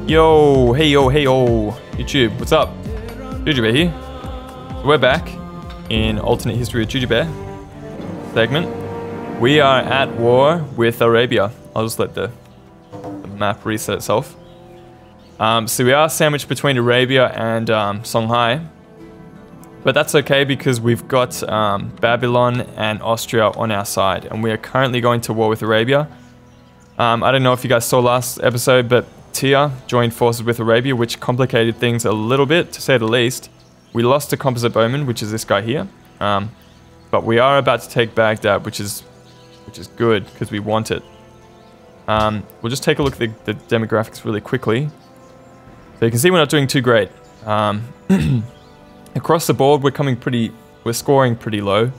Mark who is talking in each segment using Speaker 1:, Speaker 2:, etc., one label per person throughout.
Speaker 1: Yo, hey yo, YouTube, what's up? Jujubeaar here. So we're back in Alternate History with Jujubeaar segment. We are at war with Arabia. I'll just let the map reset itself. So we are sandwiched between Arabia and Songhai. But that's okay because we've got Babylon and Austria on our side. And we are currently going to war with Arabia. I don't know if you guys saw last episode, but Tia joined forces with Arabia, which complicated things a little bit, to say the least. We lost a composite bowman, which is this guy here. But we are about to take Baghdad, which is good, because we want it. We'll just take a look at the demographics really quickly. So you can see we're not doing too great. Across the board, we're scoring pretty low.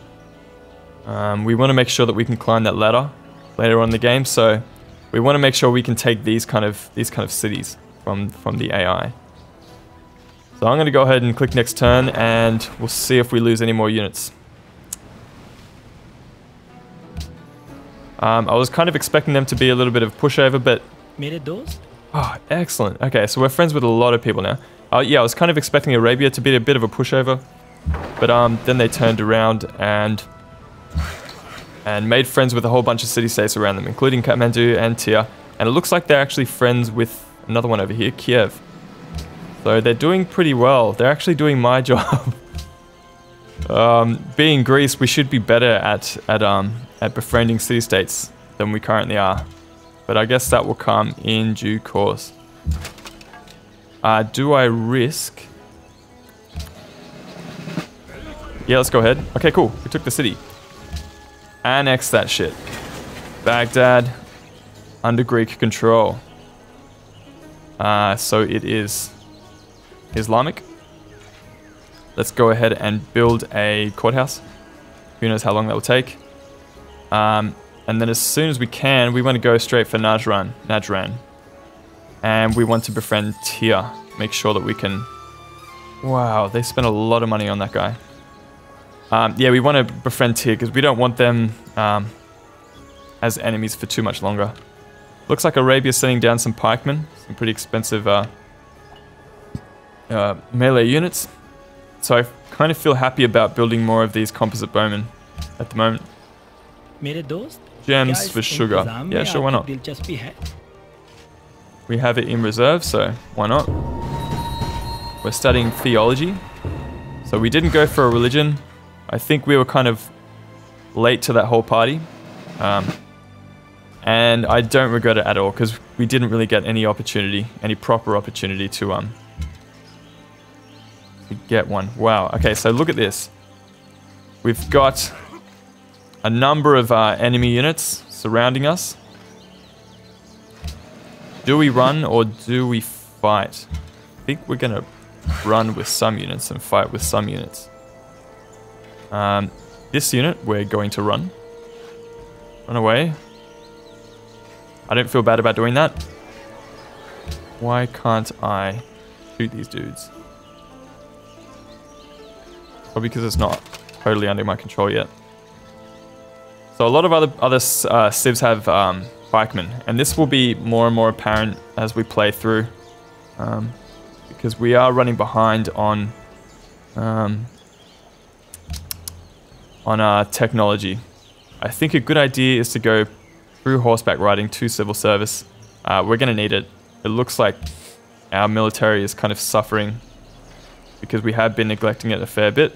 Speaker 1: We want to make sure that we can climb that ladder later on in the game, so we want to make sure we can take these kind of cities from the AI. So I'm going to go ahead and click next turn, and we'll see if we lose any more units. I was kind of expecting them to be a little bit of pushover, but... Oh, excellent. Okay, so we're friends with a lot of people now. Yeah, I was kind of expecting Arabia to be a bit of a pushover, but then they turned around and made friends with a whole bunch of city-states around them, including Kathmandu and Tia. And it looks like they're actually friends with another one over here, Kiev. So they're doing pretty well. They're actually doing my job. Being Greece, we should be better at befriending city-states than we currently are. But I guess that will come in due course. Do I risk? Yeah, let's go ahead. Okay, cool. We took the city. Annex that shit. Baghdad under Greek control. So it is Islamic. Let's go ahead and build a courthouse. Who knows how long that will take. And then as soon as we can, we want to go straight for Najran. And we want to befriend Tia. Make sure that we can... Wow, they spent a lot of money on that guy. Yeah, we want to befriend Tia because we don't want them as enemies for too much longer. Looks like Arabia's sending down some pikemen. Some pretty expensive melee units. So I kind of feel happy about building more of these composite bowmen at the moment. Gems for sugar. Yeah, sure, why not? We have it in reserve, so why not? We're studying theology. So we didn't go for a religion. I think we were kind of late to that whole party. And I don't regret it at all, because we didn't really get any proper opportunity to get one. Wow, okay, so look at this. We've got a number of enemy units surrounding us. Do we run or do we fight? I think we're gonna run with some units and fight with some units. This unit, we're going to run. Run away. I don't feel bad about doing that. Why can't I shoot these dudes? Probably because it's not totally under my control yet. So a lot of other civs have pikemen, and this will be more and more apparent as we play through, because we are running behind on our technology. I think a good idea is to go through horseback riding to civil service. We're going to need it. It looks like our military is kind of suffering because we have been neglecting it a fair bit.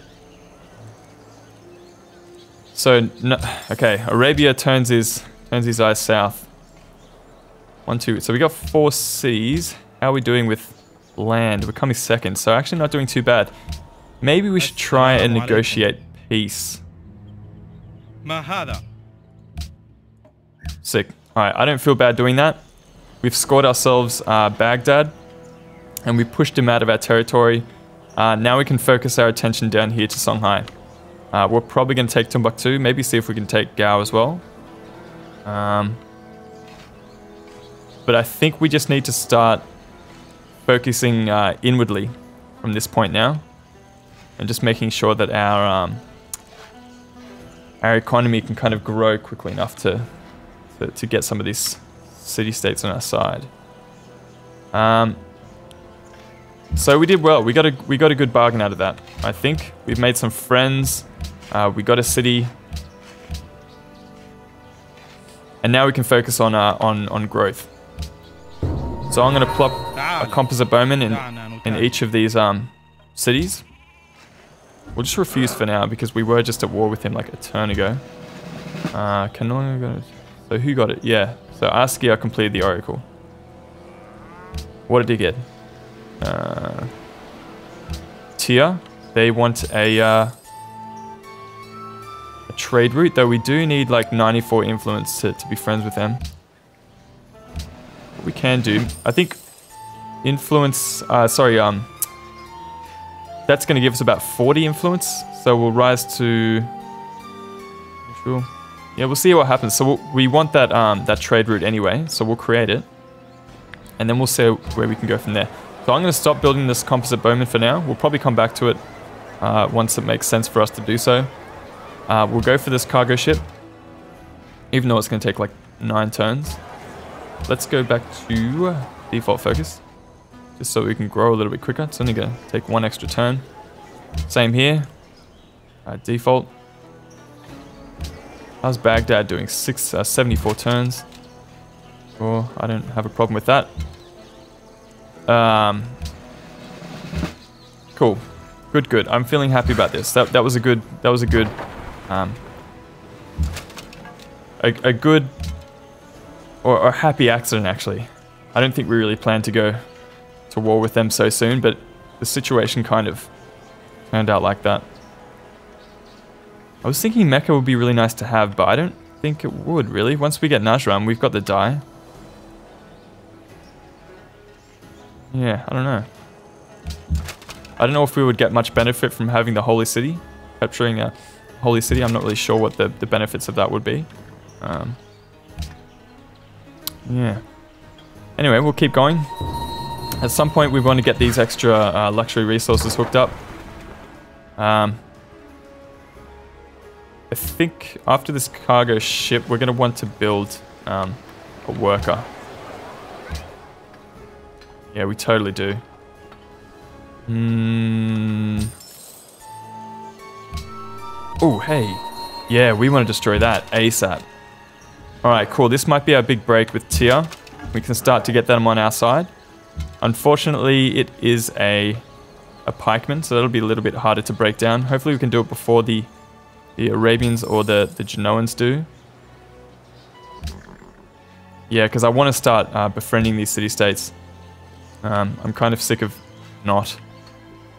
Speaker 1: So, no, okay, Arabia turns his eyes south. 1, 2, so we got 4 cities. How are we doing with land? We're coming second, so actually not doing too bad. Maybe we should try and negotiate peace. Sick. Alright, I don't feel bad doing that. We've scored ourselves Baghdad, and we pushed him out of our territory. Now we can focus our attention down here to Songhai. We're probably going to take Timbuktu, maybe see if we can take Gao as well. But I think we just need to start focusing inwardly from this point now. And just making sure that our economy can kind of grow quickly enough to get some of these city-states on our side. So we did well. We got a good bargain out of that. I think we've made some friends. We got a city, and now we can focus on growth. So I'm gonna plop a composite bowman in each of these cities. We'll just refuse for now because we were just at war with him like a turn ago. So who got it? Yeah. So Askia completed the oracle. What did he get? Tia. They want a trade route, though we do need like 94 influence to be friends with them. What we can do, I think, influence. That's going to give us about 40 influence. So we'll rise to. Sure. Yeah, we'll see what happens. So we want that that trade route anyway. So we'll create it, and then we'll see where we can go from there. So I'm going to stop building this composite bowman for now. We'll probably come back to it once it makes sense for us to do so. We'll go for this cargo ship, even though it's going to take like 9 turns. Let's go back to default focus, just so we can grow a little bit quicker. It's only going to take 1 extra turn. Same here. Default. How's Baghdad doing? 74 turns. Oh, I don't have a problem with that. Cool. Good. I'm feeling happy about this. That was a good. A good or a happy accident, actually. I don't think we really planned to go to war with them so soon, but the situation kind of turned out like that. I was thinking Mecca would be really nice to have, but I don't think it would, really. Once we get Najran, we've got the die. Yeah, I don't know. I don't know if we would get much benefit from having the Holy City. Capturing a Holy City, I'm not really sure what the benefits of that would be. Yeah. Anyway, we'll keep going. At some point, we want to get these extra luxury resources hooked up. I think after this cargo ship, we're going to want to build a worker. Yeah, we totally do. Oh, hey. Yeah, we want to destroy that ASAP. Alright, cool. This might be our big break with Tia. We can start to get them on our side. Unfortunately, it is a pikeman, so that'll be a little bit harder to break down. Hopefully we can do it before the Arabians or the Genoans do. Yeah, because I want to start befriending these city-states. I'm kind of sick of not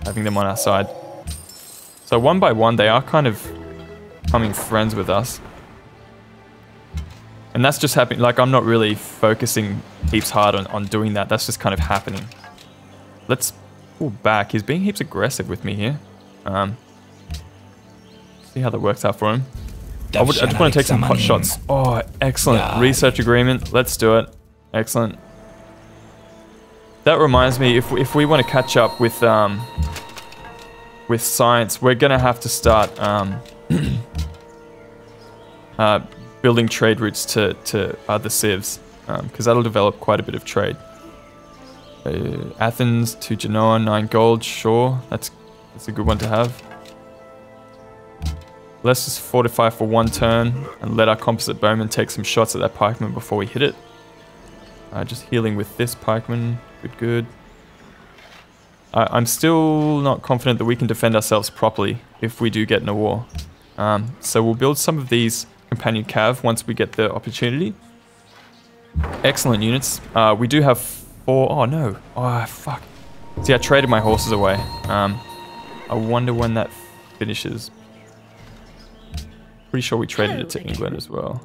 Speaker 1: having them on our side. So one by one, they are kind of becoming friends with us. And that's just happening. Like, I'm not really focusing heaps hard on doing that. That's just kind of happening. Let's pull back. He's being heaps aggressive with me here. See how that works out for him. I just want to take some pot shots. Oh, excellent. Research agreement. Let's do it. Excellent. That reminds me, if we want to catch up with science, we're gonna have to start building trade routes to other civs, because that'll develop quite a bit of trade. Athens to Genoa, 9 gold. Sure, that's a good one to have. Let's just fortify for 1 turn and let our composite bowman take some shots at that pikeman before we hit it. Just healing with this pikeman. Good. I'm still not confident that we can defend ourselves properly if we do get in a war. So we'll build some of these companion cav once we get the opportunity. Excellent units. We do have 4. Oh no. Oh fuck. See, I traded my horses away. I wonder when that finishes. Pretty sure we traded it to England as well.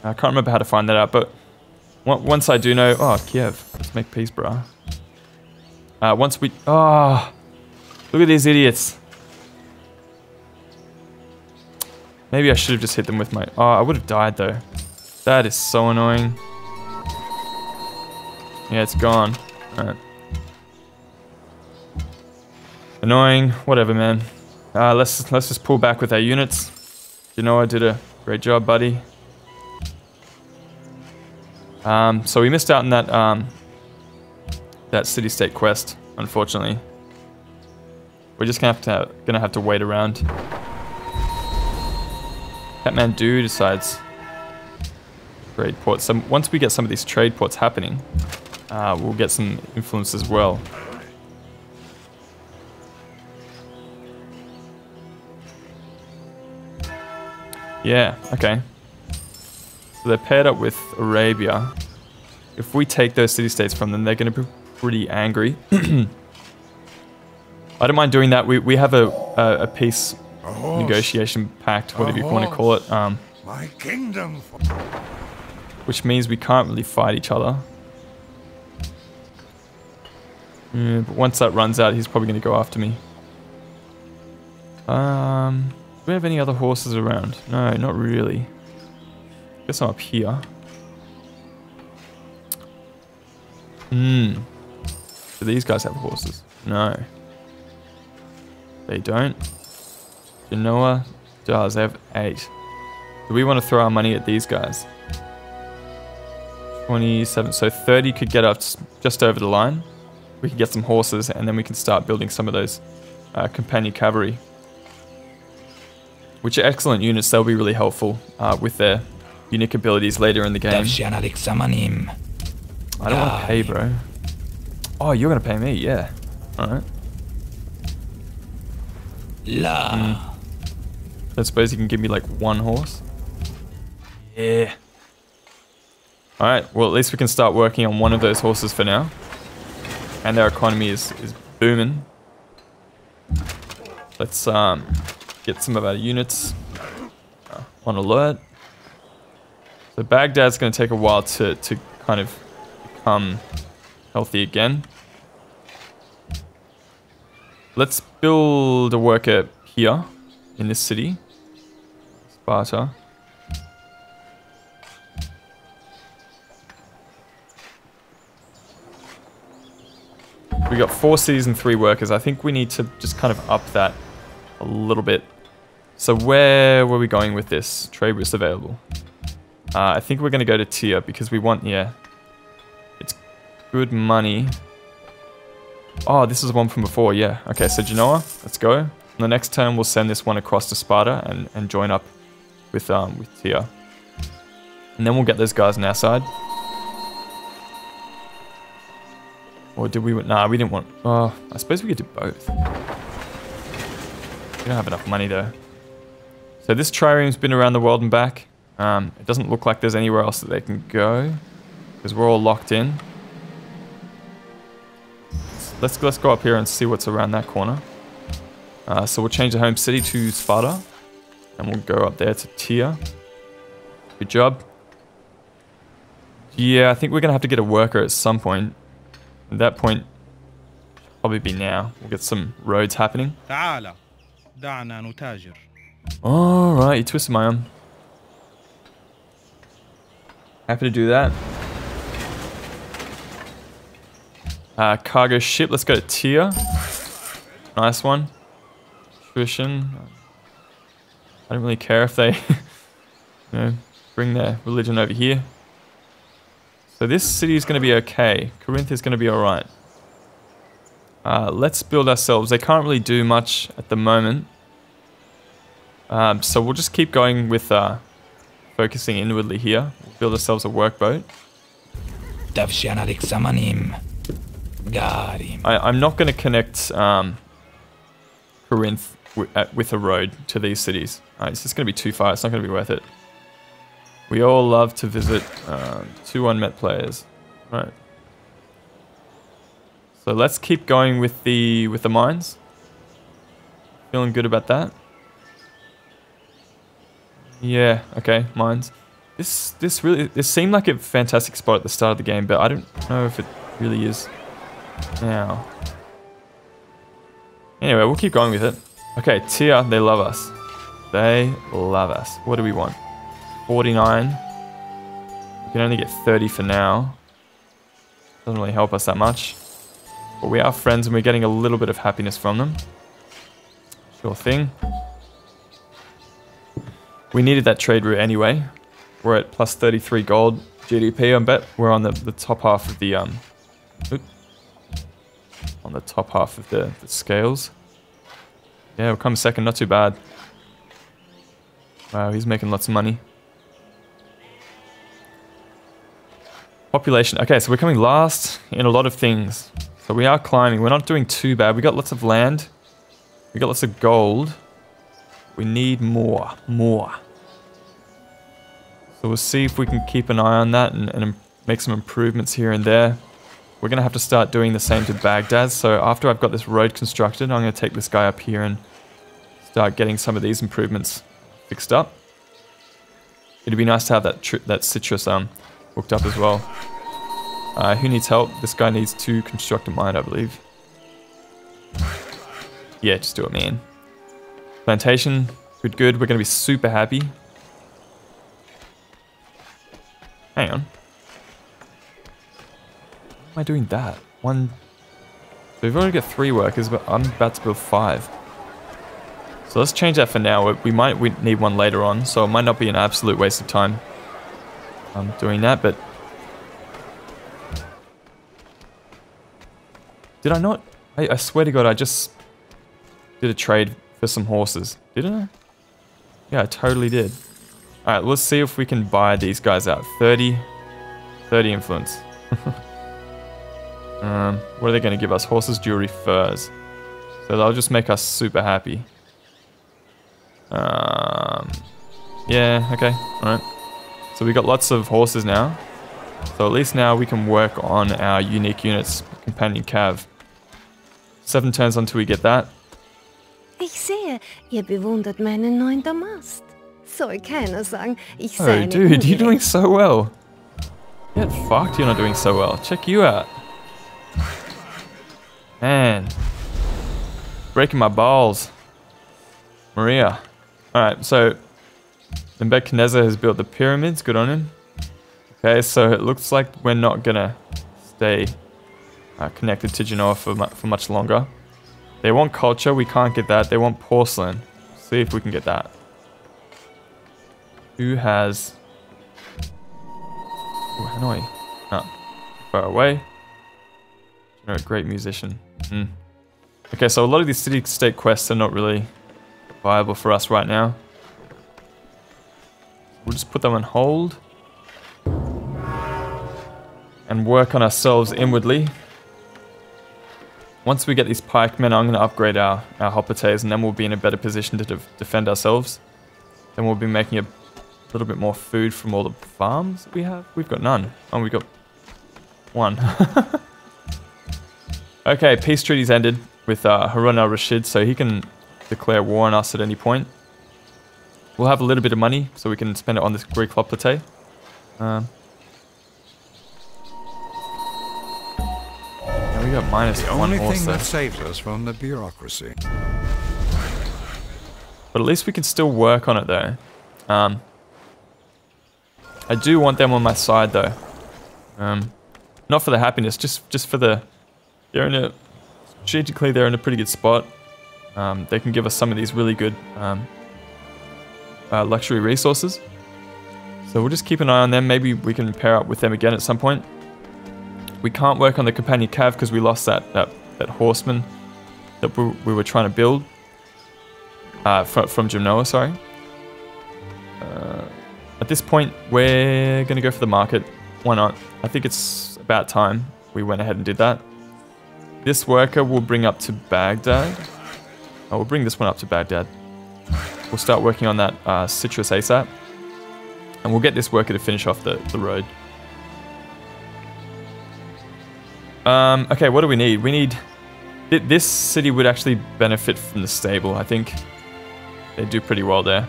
Speaker 1: I can't remember how to find that out, but once I do know... Oh, Kiev. Let's make peace, bruh. Once we... Oh, look at these idiots. Maybe I should have just hit them with my... Oh, I would have died, though. That is so annoying. Yeah, it's gone. Alright. Annoying. Whatever, man. Let's just pull back with our units. You know, I did a great job, buddy. So we missed out on that city-state quest, unfortunately. We're just gonna have to wait around. Kathmandu decides trade ports. So once we get some of these trade ports happening, we'll get some influence as well. Yeah, okay. So they're paired up with Arabia. If we take those city-states from them, they're going to be pretty angry. I don't mind doing that. We have a peace negotiation pact, whatever you want to call it.
Speaker 2: My kingdom.
Speaker 1: Which means we can't really fight each other. But once that runs out, he's probably going to go after me. Do we have any other horses around? No, not really. Guess I'm up here. Do these guys have horses? No. They don't. Genoa does. They have 8. Do we want to throw our money at these guys? 27. So 30 could get us just over the line. We can get some horses and then we can start building some of those companion cavalry. Which are excellent units. They'll be really helpful with their unique abilities later in the game. I don't want to pay, bro. Oh, you're going to pay me? Yeah. Alright. I suppose you can give me like 1 horse. Yeah. Alright, well at least we can start working on one of those horses for now. And their economy is booming. Let's get some of our units on alert. So Baghdad's going to take a while to kind of become healthy again. Let's build a worker here in this city. Sparta. We got 4 cities and 3 workers. I think we need to just kind of up that a little bit. So where were we going with this? Trade routes available. I think we're going to go to Tyre because we want, yeah, it's good money. Oh, this is the one from before, yeah. Okay, so Genoa, let's go. On the next turn, we'll send this one across to Sparta and join up with Tyre. And then we'll get those guys on our side. Or did we? Nah, we didn't want. Oh, I suppose we could do both. We don't have enough money though. So this trireme's been around the world and back. It doesn't look like there's anywhere else that they can go because we're all locked in. Let's go up here and see what's around that corner. So we'll change the home city to Sparta, and we'll go up there to Tyre. Good job. Yeah, I think we're gonna have to get a worker at some point. At that point, probably be now. We'll get some roads happening. Alright, you twisted my arm. Happy to do that. Cargo ship, let's go to Tyre. Nice one. Attrition. I don't really care if they bring their religion over here. So this city is going to be okay. Corinth is going to be alright. Let's build ourselves. They can't really do much at the moment. So we'll just keep going with focusing inwardly here. We'll build ourselves a workboat. I'm not going to connect Corinth with a road to these cities. It's just going to be too far. It's not going to be worth it. We all love to visit 2 unmet players. Right. So let's keep going with the mines. Feeling good about that. Yeah, okay, mines. This seemed like a fantastic spot at the start of the game, but I don't know if it really is now. Anyway, we'll keep going with it. Okay, Tyre, they love us. They love us. What do we want? 49. We can only get 30 for now. Doesn't really help us that much. But we are friends and we're getting a little bit of happiness from them. Sure thing. We needed that trade route anyway. We're at plus 33 gold. GDP. I bet we're on the top half of the on the top half of the scales. Yeah, we'll come second. Not too bad. Wow, he's making lots of money. Population. Okay, so we're coming last in a lot of things. So we are climbing. We're not doing too bad. We got lots of land. We got lots of gold. We need more. More. So we'll see if we can keep an eye on that and make some improvements here and there. We're going to have to start doing the same to Baghdad. So after I've got this road constructed, I'm going to take this guy up here and start getting some of these improvements fixed up. It'd be nice to have that citrus hooked up as well. Who needs help? This guy needs to construct a mine, I believe. Yeah, just do it, man. Plantation, good, good. We're going to be super happy. Hang on. Why am I doing that? One. So we've already got 3 workers, but I'm about to build 5. So let's change that for now. We might need one later on, so it might not be an absolute waste of time doing that, but... Did I not? I swear to God, I just did a trade for some horses. Didn't I? Yeah, I totally did. Alright, let's see if we can buy these guys out. 30 influence. What are they going to give us? Horses, jewelry, furs. So they'll just make us super happy. Yeah, okay, alright. So we got lots of horses now. So at least now we can work on our unique units. Companion Cav. 7 turns until we get that.
Speaker 2: Ich sehe, ihr bewundert meinen neuen Damast. Soll keiner sagen, ich sei
Speaker 1: Oh,
Speaker 2: eine
Speaker 1: dude, you're doing
Speaker 2: Ungerecht.
Speaker 1: so well. Get fucked, you're not doing so well. Check you out. Man. Breaking my balls. Maria. Alright, so Nebuchadnezzar has built the pyramids. Good on him. Okay, so it looks like we're not gonna stay connected to Genoa for much longer. They want culture. We can't get that. They want porcelain. See if we can get that. Who has... Ooh, Hanoi. Oh, far away. You're a great musician. Okay, so a lot of these city-state quests are not really viable for us right now. We'll just put them on hold. And work on ourselves inwardly. Once we get these pikemen, I'm going to upgrade our hoplites, and then we'll be in a better position to defend ourselves. Then we'll be making a little bit more food from all the farms that we have. We've got none. Oh, we've got 1. Okay, peace treaty's ended with Harun al-Rashid, so he can declare war on us at any point. We'll have a little bit of money, so we can spend it on this Greek hoplite. We got minus
Speaker 3: the
Speaker 1: 1
Speaker 3: only
Speaker 1: horse
Speaker 3: thing
Speaker 1: there.
Speaker 3: that saves us from the bureaucracy.
Speaker 1: But at least we can still work on it though. I do want them on my side though. Not for the happiness, just for the... They're in a... Strategically they're in a pretty good spot. They can give us some of these really good luxury resources. So we'll just keep an eye on them. Maybe we can pair up with them again at some point. We can't work on the Companion Cav because we lost that horseman that we were trying to build from Genoa, sorry. At this point, we're going to go for the market. Why not? I think it's about time we went ahead and did that. This worker will bring up to Baghdad. Oh, we'll bring this one up to Baghdad. We'll start working on that citrus ASAP. And we'll get this worker to finish off the road. Okay, what do we need? We need... This city would actually benefit from the stable, I think. They do pretty well there.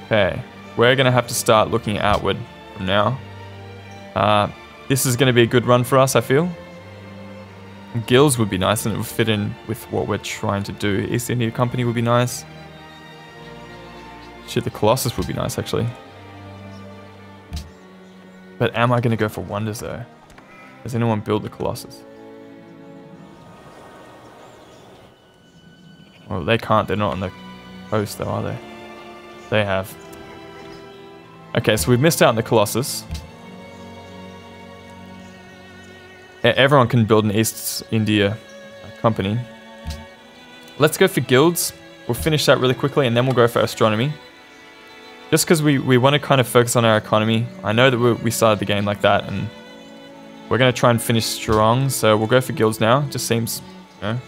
Speaker 1: Okay, we're going to have to start looking outward from now. This is going to be a good run for us, I feel. Guilds would be nice and it would fit in with what we're trying to do. East India Company would be nice. Shit, the Colossus would be nice, actually. But am I going to go for wonders, though? Has anyone built the Colossus? Well, they can't. They're not on the coast, though, are they? They have. Okay, so we've missed out on the Colossus. Everyone can build an East India company. Let's go for guilds. We'll finish that really quickly and then we'll go for astronomy. Just because we want to kind of focus on our economy. I know that we started the game like that and we're going to try and finish strong. So we'll go for guilds now. Just seems, you know,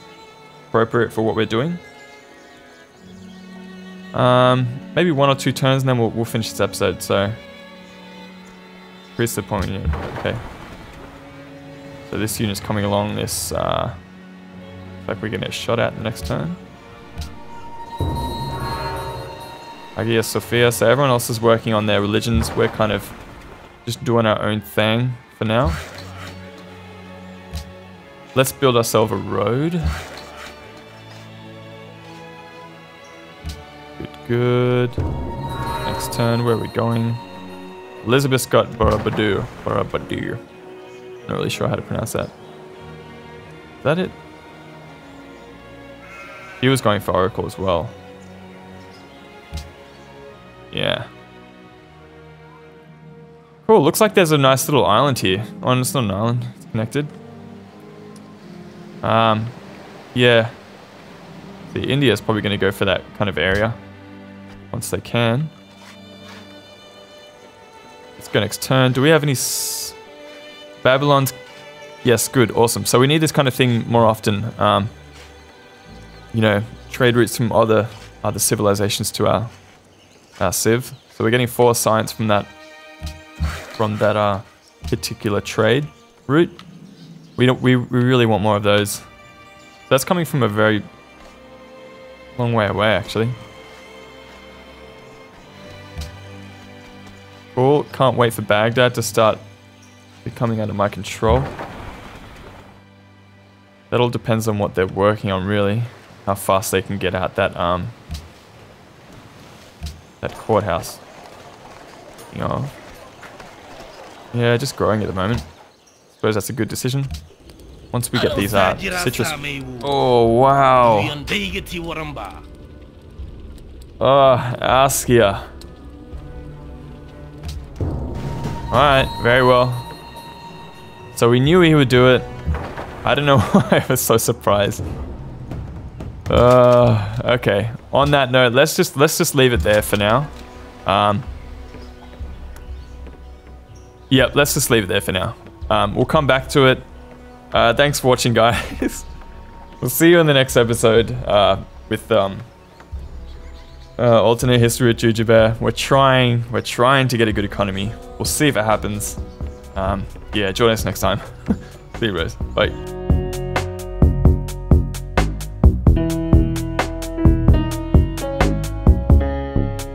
Speaker 1: appropriate for what we're doing. Maybe 1 or 2 turns and then we'll finish this episode. So increase the point unit. Okay. So this unit's coming along this, like we're getting a shot at the next turn. Hagia Sophia. So everyone else is working on their religions. We're kind of just doing our own thing for now. Let's build ourselves a road. Good. Next turn, where are we going? Elizabeth's got Barabadu. Barabadu. Not really sure how to pronounce that. Is that it? He was going for Oracle as well. Yeah. Cool, looks like there's a nice little island here. Oh, it's not an island, it's connected. Yeah. See, India's probably going to go for that kind of area. Once they can. Let's go next turn. Do we have any... Babylon's... Yes, good, awesome. So we need this kind of thing more often. You know, trade routes from other civilizations to our civ. So we're getting 4 science from that particular trade route. We really want more of those. That's coming from a very long way away, actually. Cool. Can't wait for Baghdad to start becoming under my control. That all depends on what they're working on, really. How fast they can get out that courthouse. You know. Yeah, just growing at the moment. Suppose that's a good decision. Once we get these citrus. Oh wow. Oh, Askia. Alright, very well. So we knew he would do it. I don't know why I was so surprised. Okay. On that note, let's just leave it there for now. Yep, let's just leave it there for now. We'll come back to it. Thanks for watching, guys. We'll see you in the next episode with alternate history with Jujubeaar. We're trying to get a good economy. We'll see if it happens. Yeah, join us next time. See you, bros. Bye.